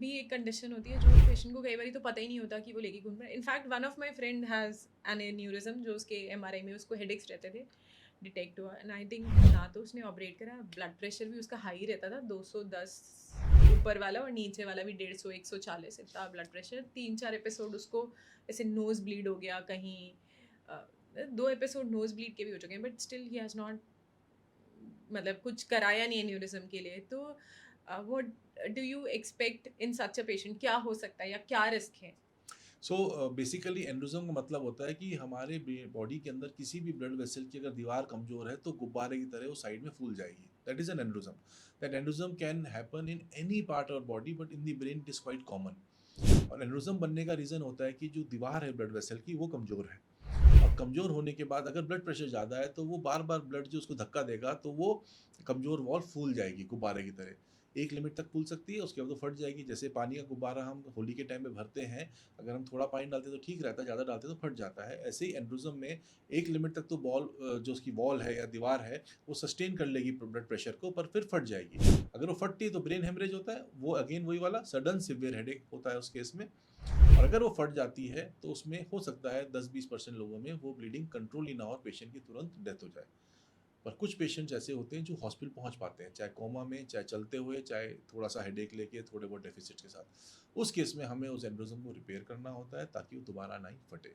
भी एक कंडीशन होती है जो पेशेंट को कई बार तो पता ही नहीं होता कि वो लेके घूम रहा है। In fact one of my friend has an aneurysm, जो उसके एमआरआई में उसको हेडेक्स रहते थे, डिटेक्ट हुआ। एंड आई थिंक ना तो उसने ऑपरेट करा, ब्लड प्रेशर भी उसका हाई रहता था, 210 ऊपर वाला, और नीचे वाला भी 150 140 इतना ब्लड प्रेशर। 3-4 एपिसोड उसको ऐसे नोज़ ब्लीड हो गया कहीं, 2 एपिसोड नोज़ ब्लीड के भी हो चुके हैं, but still he has not, मतलब कुछ कराया नहीं एन्यूरिज्म के लिए। तो what do you expect in such a patient? क्या हो सकता है या क्या रिस्क है? सो बेसिकली एंडोजम का मतलब होता है कि हमारे बॉडी के अंदर किसी भी ब्लड वेसल की अगर दीवार कमजोर है तो गुब्बारे की तरह वो साइड में फूल जाएगी। That is an endosome. That endosome can happen in any part of body but in the brain it is quite common. और एंडोजम बनने का रीजन होता है कि जो दीवार है ब्लड वेसल की वो कमजोर है। और कमजोर होने के बाद अगर ब्लड प्रेशर ज़्यादा है तो वो बार बार ब्लड जो उसको धक्का देगा तो वो कमजोर वॉल फूल जाएगी गुब्बारे की तरह। एक लिमिट तक फूल सकती है, उसके बाद वो फट जाएगी। जैसे पानी का गुब्बारा हम होली के टाइम पे भरते हैं, अगर हम थोड़ा पानी डालते हैं तो ठीक रहता है, ज़्यादा डालते हैं तो फट जाता है। ऐसे ही एंड्रोजम में एक लिमिट तक तो बॉल जो उसकी वॉल है या दीवार है वो सस्टेन कर लेगी ब्लड प्रेशर को, पर फिर फट जाएगी। अगर वो फटती है तो ब्रेन हेमरेज होता है, वो अगेन वही वाला सडन सिवियर हेडेक होता है उस केस में। और अगर वो फट जाती है तो उसमें हो सकता है 10-20% लोगों में वो ब्लीडिंग कंट्रोल ही ना हो और पेशेंट की तुरंत डेथ हो जाए। पर कुछ पेशेंट्स ऐसे होते हैं जो हॉस्पिटल पहुंच पाते हैं, चाहे कोमा में, चाहे चलते हुए, चाहे थोड़ा सा हेडेक लेके, थोड़े बहुत डेफिसिट के साथ। उस केस में हमें उस एंड्रोजम को रिपेयर करना होता है ताकि वो दोबारा ना ही फटे।